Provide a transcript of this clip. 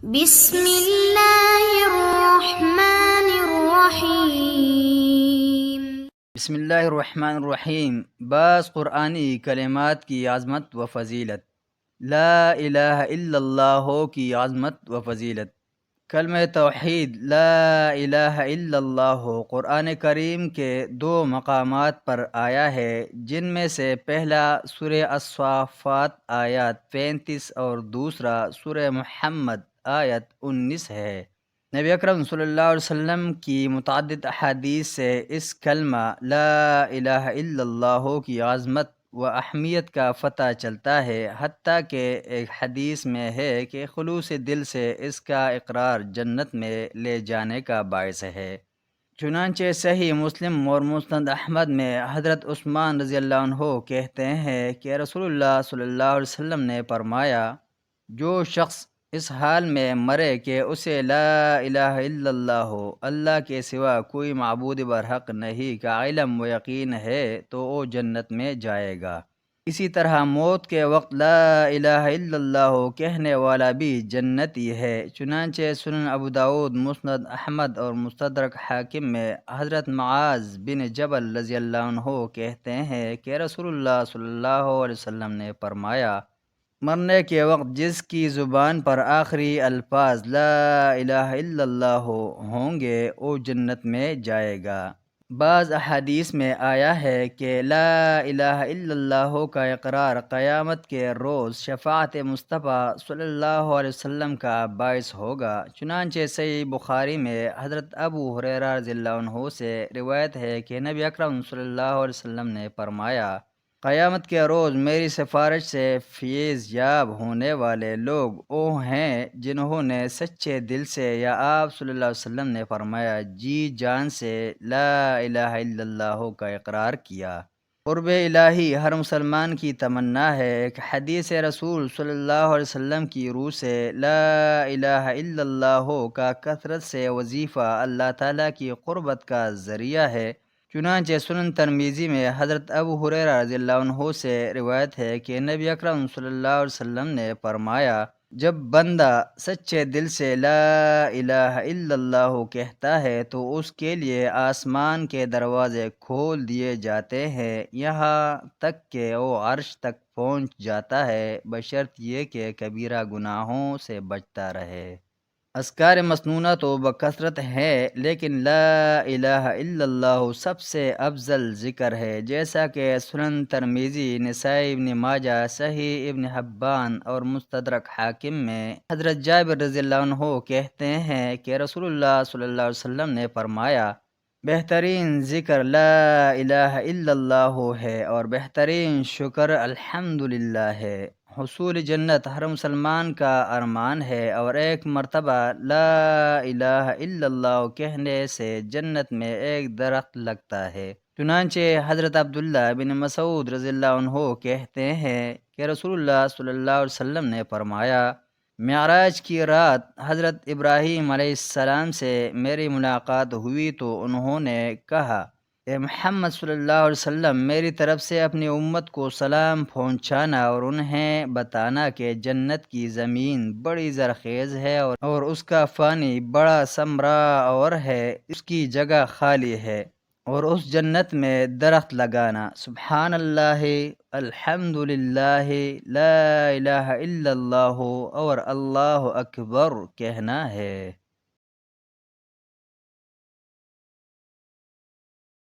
بسم اللہ الرحمن الرحیم۔ بسم اللہ الرحمن الرحیم۔ بعض قرآنی کلمات کی عظمت و فضیلت۔ لا الہ الا اللہ کی عظمت و فضیلت۔ کلمہ توحید لا الہ الا اللہ قرآن کریم کے 2 مقامات پر آیا ہے، جن میں سے پہلا سورہ الصافات آیت 35 اور دوسرا سورہ محمد آیت 19 ہے۔ نبی اکرم صلی اللہ علیہ وسلم کی متعدد احادیث سے اس کلمہ لا الہ الا اللہ کی عظمت و اہمیت کا فتح چلتا ہے، حتیٰ کہ ایک حدیث میں ہے کہ خلوص دل سے اس کا اقرار جنت میں لے جانے کا باعث ہے۔ چنانچہ صحیح مسلم اور مسند احمد میں حضرت عثمان رضی اللہ عنہ کہتے ہیں کہ رسول اللہ صلی اللہ علیہ وسلم نے فرمایا، جو شخص اس حال میں مرے کہ اسے لا الہ الا اللہ کے سوا کوئی معبود برحق نہیں کا علم و یقین ہے تو وہ جنت میں جائے گا۔ اسی طرح موت کے وقت لا الہ الا اللہ کہنے والا بھی جنتی ہے۔ چنانچہ سنن ابو داؤد، مسند احمد اور مستدرک حاکم میں حضرت معاذ بن جبل رضی اللہ عنہ کہتے ہیں کہ رسول اللہ صلی اللہ علیہ وسلم نے فرمایا، مرنے کے وقت جس کی زبان پر آخری الفاظ لا الہ الا اللہ ہوں گے وہ جنت میں جائے گا۔ بعض احادیث میں آیا ہے کہ لا الہ الا اللہ کا اقرار قیامت کے روز شفاعت مصطفیٰ صلی اللہ علیہ وسلم کا باعث ہوگا۔ چنانچہ صحیح بخاری میں حضرت ابو ہریرہ رضی اللہ عنہ سے روایت ہے کہ نبی اکرم صلی اللہ علیہ وسلم نے فرمایا، قیامت کے روز میری سفارش سے فیض یاب ہونے والے لوگ وہ ہیں جنہوں نے سچے دل سے، یا آپ صلی اللہ علیہ وسلم نے فرمایا جی جان سے لا الہ الا اللہ کا اقرار کیا۔ قرب الہی ہر مسلمان کی تمنا ہے۔ ایک حدیث رسول صلی اللہ علیہ وسلم کی روح سے لا الہ الا اللہ کا کثرت سے وظیفہ اللہ تعالیٰ کی قربت کا ذریعہ ہے۔ چنانچہ سنن ترمذی میں حضرت ابو ہریرہ رضی اللہ عنہ سے روایت ہے کہ نبی اکرم صلی اللہ علیہ وسلم نے فرمایا، جب بندہ سچے دل سے لا الہ الا اللہ کہتا ہے تو اس کے لیے آسمان کے دروازے کھول دیے جاتے ہیں، یہاں تک کہ وہ عرش تک پہنچ جاتا ہے، بشرط یہ کہ کبیرہ گناہوں سے بچتا رہے۔ اذکار مسنونہ تو بکثرت ہے، لیکن لا الہ الا اللہ سب سے افضل ذکر ہے، جیسا کہ سنن ترمذی، نسائی، ابن ماجہ، صحیح ابن حبان اور مستدرک حاکم میں حضرت جابر رضی اللہ عنہ کہتے ہیں کہ رسول اللہ صلی اللہ علیہ وسلم نے فرمایا، بہترین ذکر لا الہ الا اللہ ہے اور بہترین شکر الحمدللہ ہے۔ حصول جنت ہر مسلمان کا ارمان ہے، اور ایک مرتبہ لا الہ الا اللہ کہنے سے جنت میں ایک درخت لگتا ہے۔ چنانچہ حضرت عبداللہ بن مسعود رضی اللہ عنہ کہتے ہیں کہ رسول اللہ صلی اللہ علیہ وسلم نے فرمایا، معراج کی رات حضرت ابراہیم علیہ السلام سے میری ملاقات ہوئی تو انہوں نے کہا، اے محمد صلی اللہ علیہ وسلم، میری طرف سے اپنی امت کو سلام پہنچانا اور انہیں بتانا کہ جنت کی زمین بڑی زرخیز ہے اور اس کا پانی بڑا سمراور ہے، اس کی جگہ خالی ہے، اور اس جنت میں درخت لگانا، سبحان اللہ، الحمدللہ، لا الہ الا اللہ اور اللہ اکبر کہنا ہے۔